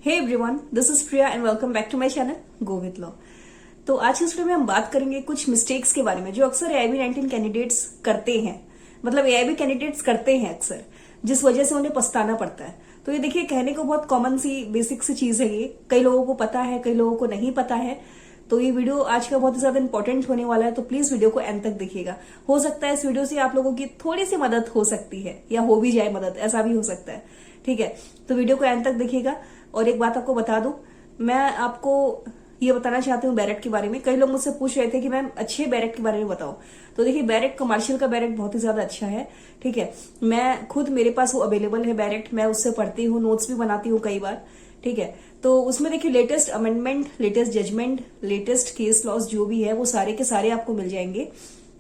Hey everyone, this is Priya and welcome back to my channel go with law. तो आज की इस video में हम बात करेंगे कुछ मिस्टेक्स के बारे में जो अक्सर AIB-19 कैंडिडेट्स करते हैं। मतलब AIB कैंडिडेट्स करते हैं अक्सर, जिस वजह से उन्हें पछताना पड़ता है। तो ये देखिए, कहने को बहुत कॉमन सी बेसिक सी चीज है ये, कई लोगों को पता है, कई लोगों को नहीं पता है। तो ये वीडियो आज का बहुत ही ज्यादा इंपॉर्टेंट होने वाला है, तो प्लीज वीडियो को एंड तक देखिएगा। हो सकता है इस वीडियो से आप लोगों की थोड़ी सी मदद हो सकती है, या हो भी जाए मदद, ऐसा भी हो सकता है। ठीक है, तो वीडियो को एंड तक देखिएगा। और एक बात आपको बता दूं, मैं आपको ये बताना चाहती हूँ बैरेट के बारे में। कई लोग मुझसे पूछ रहे थे कि मैम अच्छे बैरेट के बारे में बताओ। तो देखिए, बैरेट कमर्शियल का बैरेट बहुत ही ज्यादा अच्छा है। ठीक है, मैं खुद, मेरे पास वो अवेलेबल है बैरेट, मैं उससे पढ़ती हूँ, नोट्स भी बनाती हूँ कई बार। ठीक है, तो उसमें देखिए latest amendment, latest judgement, latest case laws जो भी है वो सारे के सारे आपको मिल जाएंगे।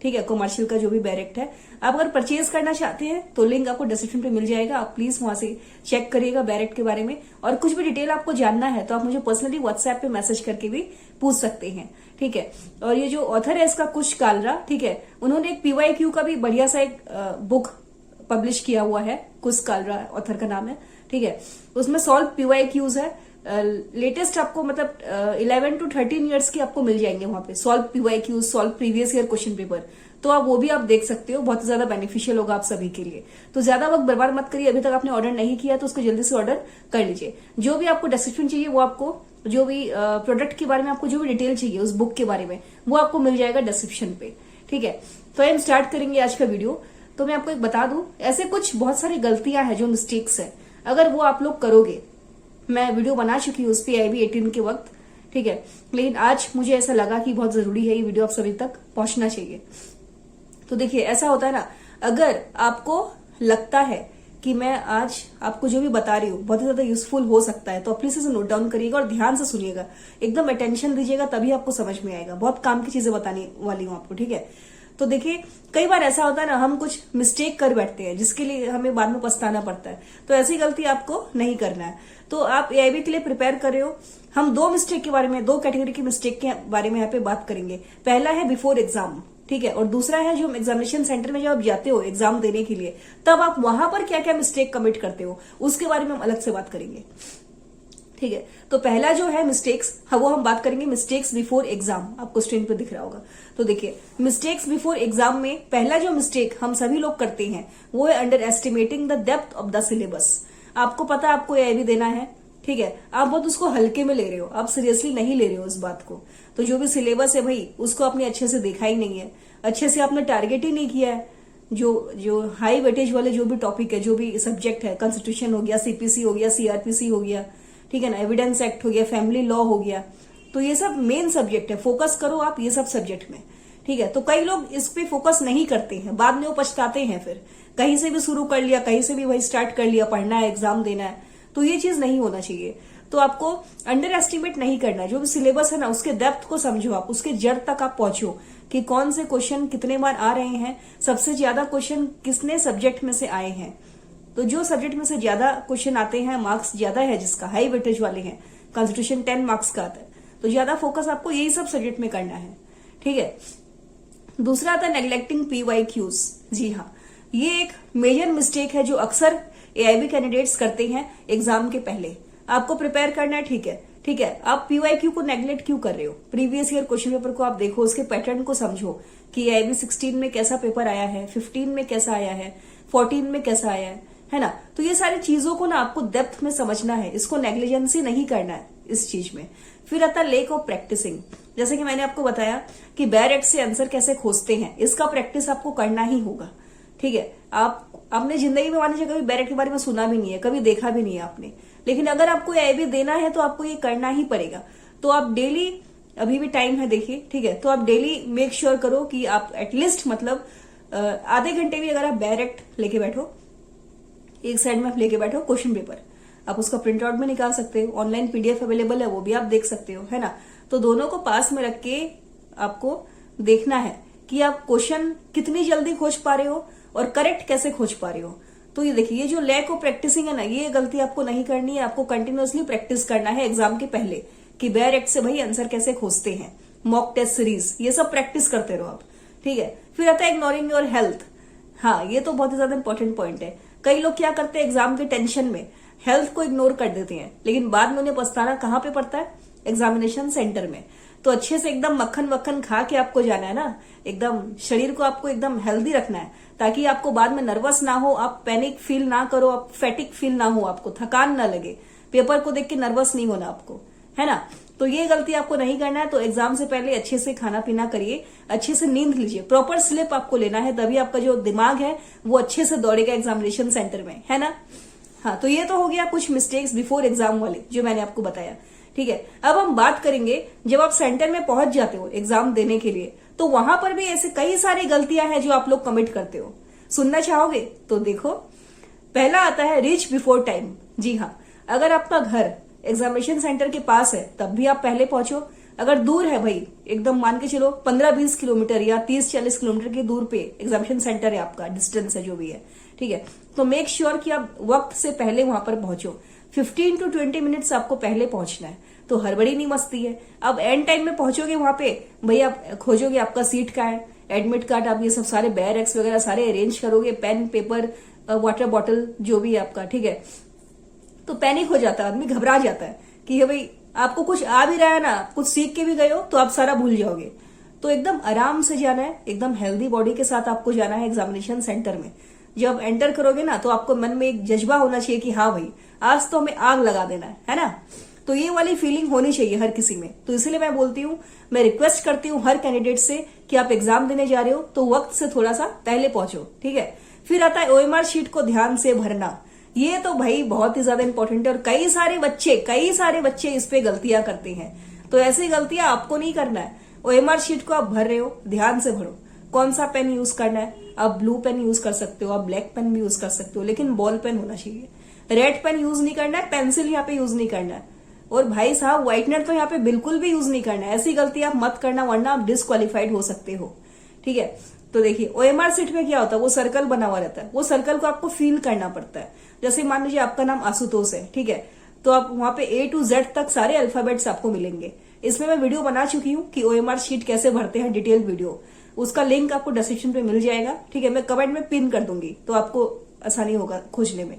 ठीक है, कमर्शियल का जो भी बैरेक्ट है, आप अगर परचेज करना चाहते हैं तो लिंक आपको डिस्क्रिप्शन पे मिल जाएगा। आप प्लीज वहां से चेक करिएगा बैरेक्ट के बारे में। और कुछ भी डिटेल आपको जानना है तो आप मुझे पर्सनली व्हाट्सएप पे मैसेज करके भी पूछ सकते हैं। ठीक है, और ये जो ऑथर है इसका कुश कालरा, ठीक है, उन्होंने एक PYQ का भी बढ़िया सा एक बुक पब्लिश किया हुआ है। कुश कालरा ऑथर का नाम है। ठीक है, उसमें सॉल्व PYQs है, लेटेस्ट आपको मतलब 11 to 13 ईयर्स की आपको मिल जाएंगे वहां पे। Solve PYQ, solve previous year question paper, तो आप वो भी आप देख सकते हो। बहुत ज्यादा बेनिफिशियल होगा आप सभी के लिए। तो ज्यादा वक्त बर्बाद मत करिए। अभी तक आपने ऑर्डर नहीं किया तो उसको जल्दी से ऑर्डर कर लीजिए। जो भी आपको डिस्क्रिप्शन चाहिए, वो आपको जो भी प्रोडक्ट के बारे में आपको जो भी डिटेल चाहिए उस बुक के बारे में, वो आपको मिल जाएगा डिस्क्रिप्शन पे। ठीक है, तो हम स्टार्ट करेंगे आज का वीडियो। तो मैं आपको एक बता दूं, ऐसे कुछ बहुत सारी गलतियां हैं जो मिस्टेक्स है, अगर वो आप लोग करोगे, मैं वीडियो बना चुकी हूँ उस पे AIB-18 के वक्त। ठीक है, लेकिन आज मुझे ऐसा लगा कि बहुत जरूरी है ये वीडियो आप सभी तक पहुंचना चाहिए। तो देखिए, ऐसा होता है ना, अगर आपको लगता है कि मैं आज आपको जो भी बता रही हूँ बहुत ही ज्यादा यूजफुल हो सकता है, तो प्लीज इसे नोट डाउन करिएगा और ध्यान से सुनिएगा, एकदम अटेंशन दीजिएगा, तभी आपको समझ में आएगा। बहुत काम की चीजें बताने वाली हूँ आपको। ठीक है, तो देखिए, कई बार ऐसा होता है ना, हम कुछ मिस्टेक कर बैठते हैं जिसके लिए हमें बाद में पछताना पड़ता है। तो ऐसी गलती आपको नहीं करना है। तो आप AIB के लिए प्रिपेयर कर रहे हो, हम दो मिस्टेक के बारे में, दो कैटेगरी की मिस्टेक के बारे में यहाँ पे बात करेंगे। पहला है बिफोर एग्जाम, ठीक है, और दूसरा है जो एग्जामिनेशन सेंटर में जब आप जाते हो एग्जाम देने के लिए, तब आप वहां पर क्या क्या मिस्टेक कमिट करते हो, उसके बारे में हम अलग से बात करेंगे। ठीक है, तो पहला जो है मिस्टेक्स, वो हम बात करेंगे मिस्टेक्स बिफोर एग्जाम। आपको स्क्रीन पर दिख रहा होगा। तो देखिए, मिस्टेक्स बिफोर एग्जाम में पहला जो मिस्टेक हम सभी लोग करते हैं वो है under estimating the depth of the syllabus. आपको पता है आपको AIB देना है, ठीक है, आप बहुत उसको हल्के में ले रहे हो, आप सीरियसली नहीं ले रहे हो इस बात को। तो जो भी सिलेबस है भाई, उसको आपने अच्छे से देखा ही नहीं है, अच्छे से आपने टारगेट ही नहीं किया है। जो हाई वेटेज वाले जो भी टॉपिक है, जो भी सब्जेक्ट है, कॉन्स्टिट्यूशन हो गया, CPC हो गया, CRPC हो गया, ठीक है ना, एविडेंस एक्ट हो गया, फैमिली लॉ हो गया, तो ये सब मेन सब्जेक्ट है। फोकस करो आप ये सब सब्जेक्ट में। ठीक है, तो कई लोग इस पे फोकस नहीं करते हैं, बाद में वो पछताते हैं। फिर कहीं से भी शुरू कर लिया, कहीं से भी वही स्टार्ट कर लिया, पढ़ना है, एग्जाम देना है, तो ये चीज नहीं होना चाहिए। तो आपको अंडर एस्टिमेट नहीं करना है। जो भी सिलेबस है ना, उसके डेप्थ को समझो आप, उसके जड़ तक आप पहुंचो कि कौन से क्वेश्चन कितने बार आ रहे हैं, सबसे ज्यादा क्वेश्चन किसने सब्जेक्ट में से आए हैं। तो जो सब्जेक्ट में से ज्यादा क्वेश्चन आते हैं, मार्क्स ज्यादा है जिसका, हाई वेटेज वाले हैं, कॉन्स्टिट्यूशन 10 मार्क्स का आता है, तो ज्यादा फोकस आपको यही सब सब्जेक्ट में करना है। ठीक है, दूसरा आता है नेग्लेक्टिंग PYQs। जी हाँ, ये एक मेजर मिस्टेक है जो अक्सर AIB कैंडिडेट्स करते हैं एग्जाम के पहले। आपको प्रिपेयर करना है, ठीक है, ठीक है, आप PYQ को नेग्लेक्ट क्यों कर रहे हो? प्रीवियस ईयर क्वेश्चन पेपर को आप देखो, उसके पैटर्न को समझो कि AIB 16 में कैसा पेपर आया है, 15 में कैसा आया है, 14 में कैसा आया है ना। तो ये सारी चीजों को ना आपको डेप्थ में समझना है, इसको नेग्लिजेंसी नहीं करना है इस चीज में। फिर आता है लेक ऑफ प्रैक्टिसिंग। जैसे कि मैंने आपको बताया कि बैरेक्ट से आंसर कैसे खोजते हैं, इसका प्रैक्टिस आपको करना ही होगा। ठीक है, आपने जिंदगी में मान लीजिए कभी बैरेक्ट के बारे में सुना भी नहीं है, कभी देखा भी नहीं है आपने, लेकिन अगर आपको AIB देना है तो आपको ये करना ही पड़ेगा। तो आप डेली, अभी भी टाइम है देखिए, ठीक है, तो आप डेली मेक श्योर करो कि आप एटलीस्ट मतलब आधे घंटे भी अगर आप बैरेक्ट लेके बैठो, एक साइड में आप लेके बैठो क्वेश्चन पेपर, आप उसका प्रिंट आउट भी निकाल सकते हो, ऑनलाइन PDF अवेलेबल है, वो भी आप देख सकते हो, है ना। तो दोनों को पास में रख के आपको देखना है कि आप क्वेश्चन कितनी जल्दी खोज पा रहे हो और करेक्ट कैसे खोज पा रहे हो। तो ये देखिए, ये जो लैक ऑफ प्रैक्टिसिंग है ना, ये गलती आपको नहीं करनी है। आपको कंटिन्यूअसली प्रैक्टिस करना है एग्जाम के पहले कि बैरेक्ट से भाई आंसर कैसे खोजते हैं, मॉक टेस्ट सीरीज, ये सब प्रैक्टिस करते रहो आप। ठीक है, फिर आता है इग्नोरिंग योर हेल्थ। हाँ, ये तो बहुत ही ज्यादा इंपॉर्टेंट पॉइंट है। कई लोग क्या करते हैं एग्जाम के टेंशन में हेल्थ को इग्नोर कर देते हैं, लेकिन बाद में उन्हें पछताना कहाँ पे पड़ता है? एग्जामिनेशन सेंटर में। तो अच्छे से एकदम मक्खन वक्खन खा के आपको जाना है ना, एकदम शरीर को आपको एकदम हेल्दी रखना है, ताकि आपको बाद में नर्वस ना हो, आप पैनिक फील ना करो, आप फैटिक फील ना हो, आपको थकान ना लगे, पेपर को देख के नर्वस नहीं होना आपको, है ना। तो ये गलती आपको नहीं करना है। तो एग्जाम से पहले अच्छे से खाना पीना करिए, अच्छे से नींद लीजिए, प्रॉपर स्लीप आपको लेना है, तभी आपका जो दिमाग है वो अच्छे से दौड़ेगा एग्जामिनेशन सेंटर में, है ना। हाँ, तो ये तो हो गया कुछ मिस्टेक्स बिफोर एग्जाम वाले जो मैंने आपको बताया, ठीक है। अब हम बात करेंगे जब आप सेंटर में पहुंच जाते हो एग्जाम देने के लिए, तो वहां पर भी ऐसे कई सारी गलतियां हैं जो आप लोग कमिट करते हो। सुनना चाहोगे? तो देखो, पहला आता है रीच बिफोर टाइम। जी हाँ, अगर आपका घर एग्जामिनेशन सेंटर के पास है तब भी आप पहले पहुंचो। अगर दूर है भाई, एकदम मान के चलो 15-20 किलोमीटर या 30-40 किलोमीटर की दूर पे एग्जामिनेशन सेंटर है आपका, डिस्टेंस है जो भी है, ठीक है, तो मेक श्योर कि आप वक्त से पहले वहां पर पहुंचो। 15 to 20 मिनट्स आपको पहले पहुंचना है, तो हड़बड़ी नहीं मस्ती है। अब एंड टाइम में पहुंचोगे वहां पे, भाई आप खोजोगे आपका सीट का है, एडमिट कार्ड, आप ये सब सारे बैरक्स वगैरह सारे अरेंज करोगे, पेन पेपर वाटर बॉटल जो भी है आपका, ठीक है। तो पैनिक हो जाता है आदमी, घबरा जाता है कि भाई आपको कुछ आ भी रहा है ना, कुछ सीख के भी गए हो तो आप सारा भूल जाओगे। तो एकदम आराम से जाना है, एकदम हेल्दी बॉडी के साथ आपको जाना है एग्जामिनेशन सेंटर में। जब एंटर करोगे ना तो आपको मन में एक जज्बा होना चाहिए कि हाँ भाई आज तो हमें आग लगा देना है ना। तो ये वाली फीलिंग होनी चाहिए हर किसी में। तो इसलिए मैं बोलती हूँ, मैं रिक्वेस्ट करती हूँ हर कैंडिडेट से कि आप एग्जाम देने जा रहे हो तो वक्त से थोड़ा सा पहले पहुंचो, ठीक है। फिर आता है ओएमआर शीट को ध्यान से भरना। ये तो भाई बहुत ही ज्यादा इंपॉर्टेंट है और कई सारे बच्चे इस पे गलतियां करते हैं। तो ऐसी गलतियां आपको नहीं करना है। ओएमआर शीट को आप भर रहे हो, ध्यान से भरो। कौन सा पेन यूज करना है? आप ब्लू पेन यूज कर सकते हो, आप ब्लैक पेन भी यूज कर सकते हो, लेकिन बॉल पेन होना चाहिए। रेड पेन यूज नहीं करना है, पेंसिल यहाँ पे यूज नहीं करना है, और भाई साहब व्हाइटनर तो यहाँ पे बिल्कुल भी यूज नहीं करना है। ऐसी गलती आप मत करना, वरना आप डिस्क्वालिफाइड हो सकते हो, ठीक है। तो देखिए ओएमआर शीट में क्या होता है, वो सर्कल बना हुआ रहता है, वो सर्कल को आपको फील करना पड़ता है। जैसे मान लीजिए आपका नाम आशुतोष है, ठीक है, तो आप वहां पे A to Z तक सारे अल्फाबेट्स आपको मिलेंगे। इसमें मैं वीडियो बना चुकी हूँ कि ओएमआर शीट कैसे भरते हैं, डिटेल वीडियो, उसका लिंक आपको डिस्क्रिप्शन पे मिल जाएगा, ठीक है। मैं कमेंट में पिन कर दूंगी तो आपको आसानी होगा खोजने में,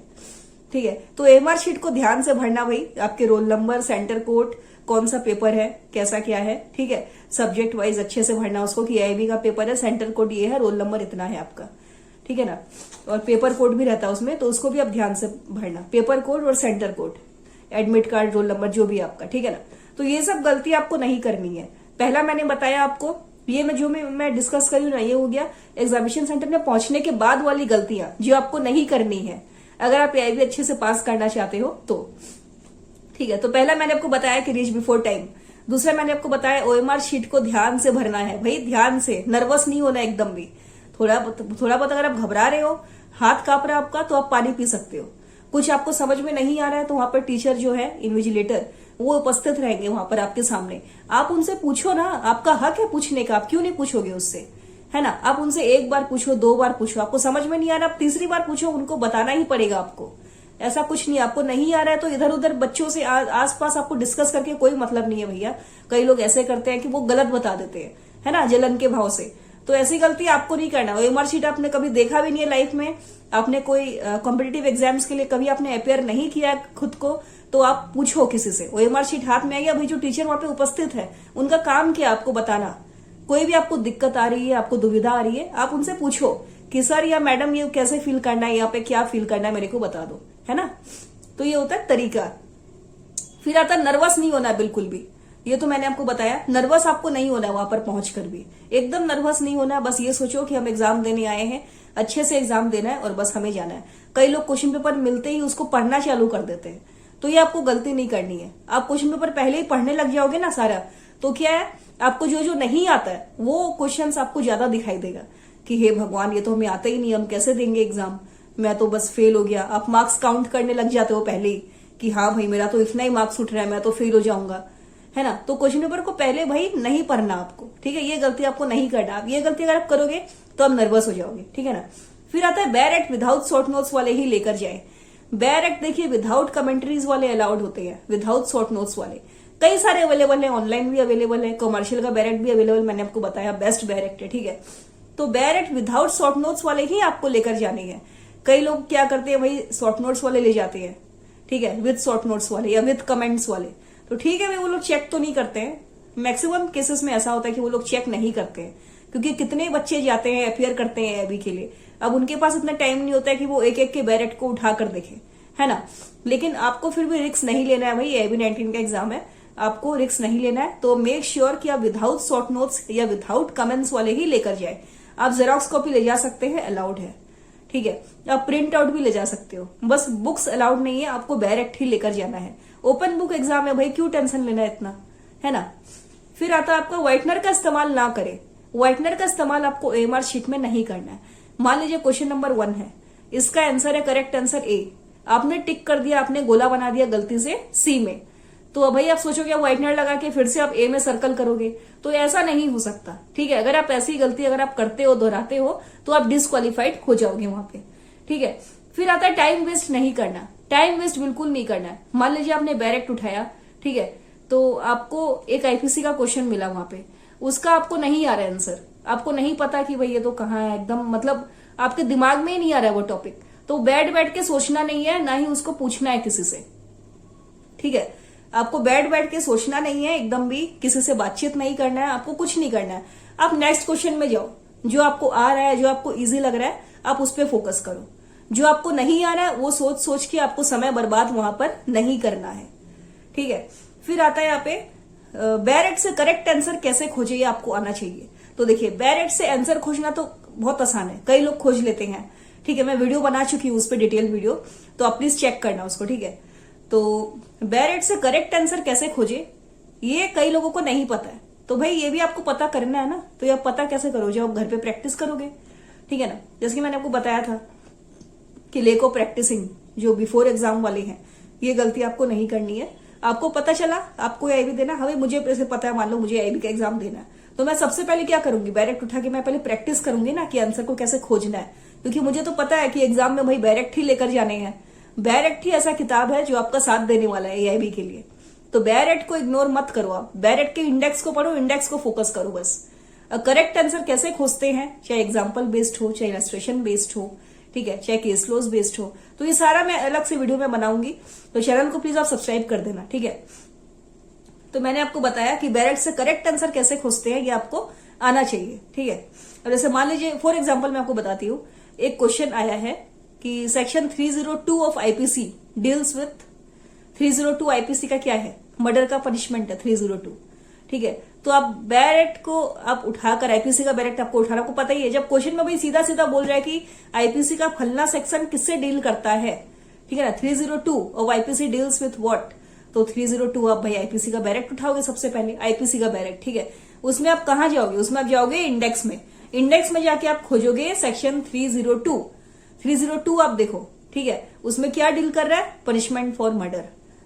ठीक है। तो ओएमआर शीट को ध्यान से भरना भाई, आपके रोल नंबर, सेंटर कोड, कौन सा पेपर है, कैसा क्या है, ठीक है। सब्जेक्ट वाइज अच्छे से भरना उसको कि AIB का पेपर है, सेंटर कोड ये है, रोल नंबर इतना है आपका, ठीक है ना। और पेपर कोड भी रहता है उसमें, तो उसको भी आप ध्यान से भरना, पेपर कोड और centre code, admit card, roll number जो भी आपका, ठीक है ना। तो ये सब गलती आपको नहीं करनी है। पहला मैंने बताया आपको, ये मैं डिस्कस करी ना, ये हो गया एग्जामिनेशन सेंटर में पहुंचने के बाद वाली गलतियां जो आपको नहीं करनी है अगर आप AIB अच्छे से पास करना चाहते हो तो, ठीक है। तो पहला मैंने आपको बताया कि रीच बिफोर टाइम। दूसरा मैंने आपको बताया ओएमआर शीट को ध्यान से भरना है भाई, ध्यान से, नर्वस नहीं होना एकदम भी। थोड़ा बहुत अगर आप घबरा रहे हो, हाथ कांप रहा है आपका, तो आप पानी पी सकते हो। कुछ आपको समझ में नहीं आ रहा है तो वहां पर टीचर जो है, इन्विजिलेटर, वो उपस्थित रहेंगे वहां पर आपके सामने। आप उनसे पूछो ना, आपका हक है पूछने का, आप क्यों नहीं पूछोगे उससे, है ना। आप उनसे एक बार पूछो, 2 बार पूछो, आपको समझ में नहीं आ रहा आप तीसरी बार पूछो, उनको बताना ही पड़ेगा आपको। ऐसा कुछ नहीं, आपको नहीं आ रहा है तो इधर उधर बच्चों से आसपास आपको डिस्कस करके कोई मतलब नहीं है भैया। कई लोग ऐसे करते हैं कि वो गलत बता देते हैं, है ना, जलन के भाव से। तो ऐसी गलती आपको नहीं करना। ओएमआर शीट आपने कभी देखा भी नहीं है लाइफ में, आपने कोई कॉम्पिटिटिव एग्जाम्स के लिए कभी आपने अपेयर नहीं किया खुद को, तो आप पूछो किसी से। ओएमआर शीट हाथ में आ गया भाई, जो टीचर वहां पे उपस्थित है उनका काम क्या आपको बताना। कोई भी आपको दिक्कत आ रही है, आपको दुविधा आ रही है, आप उनसे पूछो कि सर या मैडम ये कैसे फील करना है, यहाँ पे क्या फील करना है, मेरे को बता दो, है ना। तो ये होता है तरीका। फिर आता है नर्वस नहीं होना बिल्कुल भी। ये तो मैंने आपको बताया, नर्वस आपको नहीं होना है वहां पर पहुंचकर भी, एकदम नर्वस नहीं होना। बस ये सोचो कि हम एग्जाम देने आए हैं, अच्छे से एग्जाम देना है और बस हमें जाना है। कई लोग क्वेश्चन पेपर मिलते ही उसको पढ़ना चालू कर देते हैं, तो ये आपको गलती नहीं करनी है। आप क्वेश्चन पेपर पहले ही पढ़ने लग जाओगे ना सारा, तो क्या है, आपको जो जो नहीं आता है वो क्वेश्चंस आपको ज्यादा दिखाई देगा कि हे भगवान, ये तो हमें आता ही नहीं, हम कैसे देंगे एग्जाम, मैं तो बस फेल हो गया। आप मार्क्स काउंट करने लग जाते हो पहले ही कि हाँ भाई मेरा तो इतना ही मार्क्स उठ रहा है, मैं तो फेल हो जाऊंगा, है ना। तो क्वेश्चन पेपर को पहले भाई नहीं पढ़ना आपको, ठीक है। ये गलती आपको नहीं करना। आप ये गलती अगर आप करोगे तो आप नर्वस हो जाओगे, ठीक है ना। फिर आता है bare act without short notes वाले ही लेकर जाए। बेयर एक्ट देखिए विदाउट कमेंट्रीज वाले अलाउड होते हैं, विदाउट शॉर्ट नोट्स वाले कई सारे अवेलेबल है, ऑनलाइन भी अवेलेबल है, कमर्शियल का बेयर एक्ट भी अवेलेबल, मैंने आपको बताया बेस्ट बेयर एक्ट है, ठीक है। तो bare act without short notes वाले ही आपको लेकर जाने हैं। कई लोग क्या करते हैं भाई, शॉर्ट नोट्स वाले ले जाते हैं, ठीक है, विद शॉर्ट नोट्स वाले या विद कमेंट्स वाले, तो ठीक है भाई वो लोग चेक तो नहीं करते हैं। मैक्सिमम केसेस में ऐसा होता है कि वो लोग चेक नहीं करते हैं, क्योंकि कितने बच्चे जाते हैं अपियर करते हैं एबी के लिए, अब उनके पास इतना टाइम नहीं होता है कि वो एक एक के बैरेट को उठा कर देखें, है ना। लेकिन आपको फिर भी रिस्क नहीं लेना है भाई, एबी 19 का एग्जाम है, आपको रिस्क नहीं लेना है। तो मेक श्योर कि आप विदाउट शॉर्ट नोट्स या विदाउट कमेंट्स वाले ही लेकर जाए। आप जेरोक्स कॉपी ले जा सकते हैं, अलाउड है, ठीक है। आप प्रिंट आउट भी ले जा सकते हो, बस बुक्स अलाउड नहीं है, आपको डायरेक्ट ही लेकर जाना है। ओपन बुक एग्जाम है भाई, क्यों टेंशन लेना है इतना, है ना। फिर आता है आपका व्हाइटनर का इस्तेमाल ना करें। व्हाइटनर का इस्तेमाल आपको एमआर शीट में नहीं करना है। मान लीजिए क्वेश्चन नंबर 1 है, इसका आंसर है करेक्ट आंसर ए, आपने टिक कर दिया, आपने गोला बना दिया गलती से सी में, तो भाई आप सोचोगे व्हाइटनर लगा के फिर से आप ए में सर्कल करोगे, तो ऐसा नहीं हो सकता, ठीक है। अगर आप ऐसी गलती अगर आप करते हो, दोहराते हो, तो आप डिस्क्वालीफाइड हो जाओगे वहां पे, ठीक है। फिर आता है टाइम वेस्ट नहीं करना। टाइम वेस्ट बिल्कुल नहीं करना है। मान लीजिए आपने डायरेक्ट उठाया, ठीक है, तो आपको एक आईपीसी का क्वेश्चन मिला वहां पे, उसका आपको नहीं आ रहा है आंसर, आपको नहीं पता कि भाई ये तो कहाँ है, एकदम मतलब आपके दिमाग में ही नहीं आ रहा है वो टॉपिक, तो बैठ के सोचना नहीं है, ना ही उसको पूछना है किसी से, ठीक है। आपको बैठ के सोचना नहीं है, एकदम भी किसी से बातचीत नहीं करना है, आपको कुछ नहीं करना है। आप नेक्स्ट क्वेश्चन में जाओ, जो आपको आ रहा है, जो आपको इजी लग रहा है, आप उस पर फोकस करो। जो आपको नहीं आ रहा है वो सोच सोच के आपको समय बर्बाद वहां पर नहीं करना है, ठीक है। फिर आता है यहाँ पे बैरेट से करेक्ट आंसर कैसे खोजे, ये आपको आना चाहिए। तो देखिए बैरेट से आंसर खोजना तो बहुत आसान है, कई लोग खोज लेते हैं, ठीक है। मैं वीडियो बना चुकी हूँ उस पर, डिटेल वीडियो, तो आप प्लीज चेक करना उसको, ठीक है। तो बैरेट से करेक्ट आंसर कैसे खोजे, ये कई लोगों को नहीं पता है, तो भाई ये भी आपको पता करना है ना। तो ये आप पता कैसे करोगे, आप घर पे प्रैक्टिस करोगे, ठीक है ना। जैसे कि मैंने आपको बताया था कि लेक ऑफ प्रैक्टिसिंग, जो बिफोर एग्जाम वाले हैं, ये गलती आपको नहीं करनी है। आपको पता चला आपको आईबी देना, हमें मुझे ऐसे पता है, मान लो मुझे आईबी का एग्जाम देना है, तो मैं सबसे पहले क्या करूंगी, डायरेक्ट उठा के मैं पहले प्रैक्टिस करूंगी ना कि आंसर को कैसे खोजना है, क्योंकि मुझे तो पता है कि एग्जाम में भाई डायरेक्ट ही लेकर जाने हैं। डायरेक्ट ही ऐसा किताब है जो आपका साथ देने वाला है एआईबी के लिए, तो डायरेक्ट को इग्नोर मत करो, आप डायरेक्ट के इंडेक्स को पढ़ो, इंडेक्स को फोकस करो बस। करेक्ट आंसर कैसे खोजते हैं, चाहे एग्जाम्पल बेस्ड हो, चाहे इलस्ट्रेशन बेस्ड हो, ठीक है, चाहे केस लॉज बेस्ड हो, तो ये सारा मैं अलग से वीडियो में बनाऊंगी, तो चैनल को प्लीज आप सब्सक्राइब कर देना, ठीक है। तो मैंने आपको बताया कि डायरेक्ट से करेक्ट आंसर कैसे खोजते हैं, ये आपको आना चाहिए, ठीक है। और जैसे मान लीजिए फॉर एग्जाम्पल मैं आपको बताती हूँ, एक क्वेश्चन आया है कि section 302 of IPC deals with 302 IPC का क्या है, मर्डर का पनिशमेंट है 302, ठीक है। तो आप बैरेट को आप उठाकर, आईपीसी का बैरेट आपको उठाना, आपको पता ही है, जब क्वेश्चन में भाई सीधा सीधा बोल रहा है कि आईपीसी का फलना सेक्शन किससे डील करता है, ठीक है ना, 302 of IPC deals with what, तो 302 आप भाई आईपीसी का बैरेट उठाओगे सबसे पहले, आईपीसी का बैरेट, ठीक है। उसमें आप कहां जाओगे, उसमें आप जाओगे इंडेक्स में, इंडेक्स में जाके आप खोजोगे सेक्शन 302 आप देखो, ठीक है, उसमें क्या डील कर रहा है, पनिशमेंट फॉर मर्डर,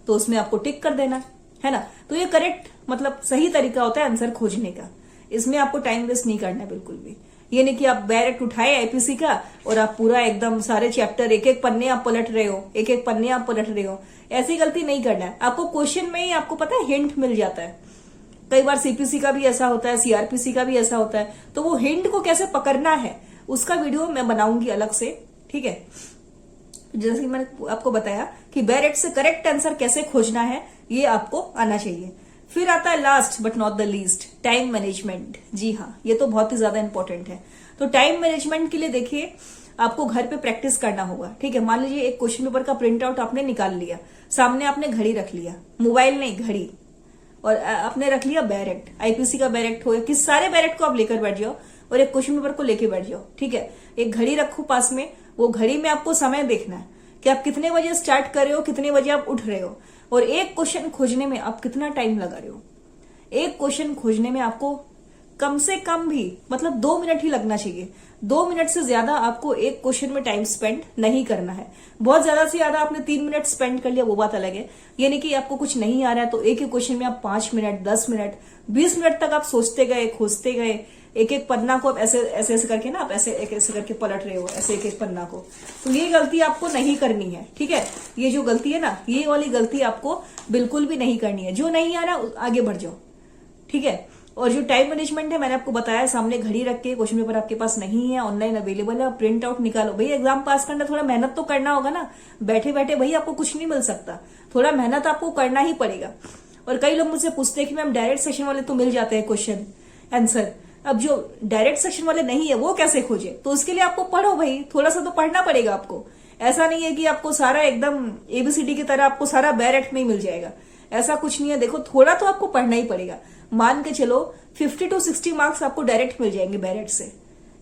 तो उसमें आपको टिक कर देना है ना। तो ये करेक्ट मतलब सही तरीका होता है आंसर खोजने का, इसमें आपको टाइम वेस्ट नहीं करना है बिल्कुल भी। ये नहीं कि आप डायरेक्ट उठाए आईपीसी का और आप पूरा एकदम सारे चैप्टर एक एक पन्ने आप पलट रहे हो, एक एक पन्ने आप पलट रहे हो, ऐसी गलती नहीं करना है। आपको क्वेश्चन में ही आपको पता है हिंट मिल जाता है, कई बार सीपीसी का भी ऐसा होता है, सीआरपीसी का भी ऐसा होता है, तो वो हिंट को कैसे पकड़ना है उसका वीडियो मैं बनाऊंगी अलग से, ठीक है। जैसे कि मैंने आपको बताया कि डायरेक्ट से करेक्ट आंसर कैसे खोजना है, ये आपको आना चाहिए। फिर आता है last but not the least, time management. जी हाँ, ये तो बहुत ही ज्यादा इंपॉर्टेंट है। तो टाइम मैनेजमेंट के लिए देखिए आपको घर पे प्रैक्टिस करना होगा, ठीक है। मान लीजिए एक क्वेश्चन पेपर का प्रिंट आउट आपने निकाल लिया, सामने आपने घड़ी रख लिया, मोबाइल नहीं घड़ी, और आपने रख लिया बैरेक्ट, आईपीसी का बैरेक्ट हो, किस सारे बैरेक्ट को आप लेकर बैठ जाओ और एक क्वेश्चन पेपर को लेकर बैठ जाओ, ठीक है। एक घड़ी रखो पास में, वो घड़ी में आपको समय देखना है कि आप कितने बजे स्टार्ट कर रहे हो, कितने बजे आप उठ रहे हो, और एक क्वेश्चन खोजने में आप कितना टाइम लगा रहे हो। एक क्वेश्चन खोजने में आपको कम से कम भी मतलब 2 मिनट ही लगना चाहिए, 2 मिनट से ज्यादा आपको एक क्वेश्चन में टाइम स्पेंड नहीं करना है। बहुत ज्यादा से ज्यादा आपने 3 मिनट स्पेंड कर लिया वो बात अलग है, यानी कि आपको कुछ नहीं आ रहा है तो एक ही क्वेश्चन में आप 5 मिनट, 10 मिनट, 20 मिनट तक आप सोचते गए, खोजते गए, एक एक पन्ना को आप ऐसे ऐसे ऐसे करके ना, आप ऐसे ऐसे करके पलट रहे हो, ऐसे एक एक पन्ना को, तो ये गलती आपको नहीं करनी है, ठीक है। ये जो गलती है ना, ये वाली गलती आपको बिल्कुल भी नहीं करनी है। जो नहीं आ रहा आगे बढ़ जाओ, ठीक है। और जो टाइम मैनेजमेंट है मैंने आपको बताया, सामने घड़ी रख के, क्वेश्चन पेपर आपके पास नहीं है, ऑनलाइन अवेलेबल है, प्रिंट आउट निकालो। भाई एग्जाम पास करना थोड़ा मेहनत तो करना होगा ना, बैठे बैठे भाई आपको कुछ नहीं मिल सकता, थोड़ा मेहनत आपको करना ही पड़ेगा। और कई लोग मुझसे पूछते हैं कि मैम डायरेक्ट सेक्शन वाले तो मिल जाते हैं क्वेश्चन आंसर, अब जो डायरेक्ट सेक्शन वाले नहीं है वो कैसे खोजे? तो उसके लिए आपको पढ़ो भाई, थोड़ा सा तो पढ़ना पड़ेगा आपको। ऐसा नहीं है कि आपको सारा एकदम एबीसीडी की तरह आपको सारा डायरेक्ट में ही मिल जाएगा, ऐसा कुछ नहीं है। देखो थोड़ा तो आपको पढ़ना ही पड़ेगा। मान के चलो 50 to 60 मार्क्स आपको डायरेक्ट मिल जाएंगे बैरेट से,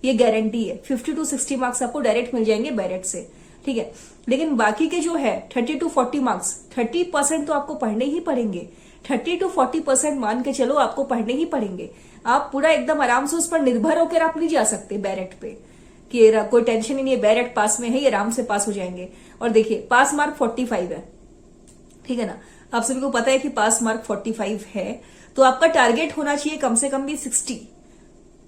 ये गारंटी है। 50 to 60 मार्क्स आपको डायरेक्ट मिल जाएंगे बैरेट से, ठीक है। लेकिन बाकी के जो है 30 to 40 मार्क्स, 30% तो आपको पढ़ने ही पड़ेंगे। 30 to 40% मान के चलो आपको पढ़ने ही पड़ेंगे। आप पूरा एकदम आराम से उस पर निर्भर होकर आप नहीं जा सकते बैरेट पे कि कोई टेंशन ही नहीं है, बैरेट पास में है, ये आराम से पास हो जाएंगे। और देखिए पास मार्क 45 है, ठीक है ना, आप सभी को पता है कि पास मार्क 45 है, तो आपका टारगेट होना चाहिए कम से कम भी 60।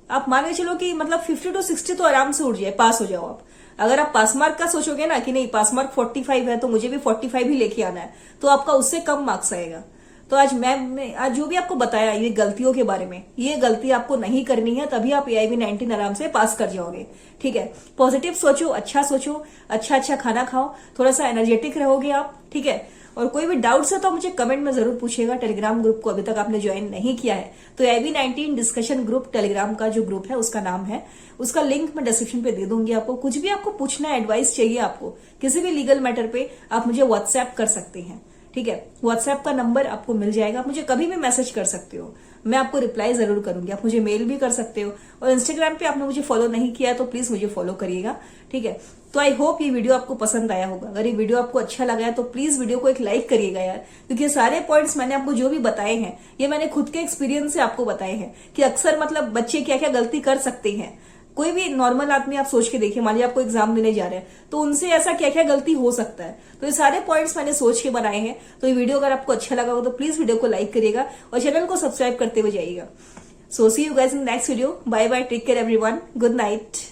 आप मान के चलो कि मतलब 50 to 60 तो आराम से उठ जाए, पास हो जाओ आप। अगर आप पास मार्क का सोचोगे ना कि नहीं पास मार्क 45 है तो मुझे भी 45 ही लेके आना है, तो आपका उससे कम मार्क्स आएगा। तो आज आज जो भी आपको बताया ये गलतियों के बारे में, ये गलती आपको नहीं करनी है, तभी आप AIB 19 आराम से पास कर जाओगे, ठीक है। पॉजिटिव सोचो, अच्छा खाना खाओ, थोड़ा सा एनर्जेटिक रहोगे आप, ठीक है। और कोई भी डाउट्स है तो मुझे कमेंट में जरूर पूछिएगा। टेलीग्राम ग्रुप को अभी तक आपने ज्वाइन नहीं किया है तो AIB 19 डिस्कशन ग्रुप टेलीग्राम का जो ग्रुप है उसका नाम है, उसका लिंक मैं डिस्क्रिप्शन पे दे दूंगी आपको। कुछ भी आपको पूछना है, एडवाइस चाहिए आपको किसी भी लीगल मैटर पे, आप मुझे व्हाट्सएप कर सकते हैं, ठीक है। व्हाट्सएप का नंबर आपको मिल जाएगा, आप मुझे कभी भी मैसेज कर सकते हो, मैं आपको रिप्लाई जरूर करूंगी। आप मुझे मेल भी कर सकते हो, और इंस्टाग्राम पे आपने मुझे फॉलो नहीं किया तो प्लीज मुझे फॉलो करिएगा, ठीक है। तो आई होप ये वीडियो आपको पसंद आया होगा। अगर ये वीडियो आपको अच्छा लगा है तो प्लीज वीडियो को एक लाइक करिएगा यार, क्योंकि ये सारे पॉइंट्स मैंने आपको जो भी बताए हैं ये मैंने खुद के एक्सपीरियंस से आपको बताए हैं कि अक्सर मतलब बच्चे क्या क्या गलती कर सकते हैं। कोई भी नॉर्मल आदमी आप सोच के देखिए, मान लीजिए आपको एग्जाम देने जा रहे हैं तो उनसे ऐसा क्या क्या गलती हो सकता है। तो ये सारे पॉइंट्स मैंने सोच के बनाए हैं। तो ये वीडियो अगर आपको अच्छा लगा हो तो प्लीज वीडियो को लाइक करिएगा और चैनल को सब्सक्राइब करते हुए जाइएगा। So see you guys in next video. Bye bye, take care everyone, good night.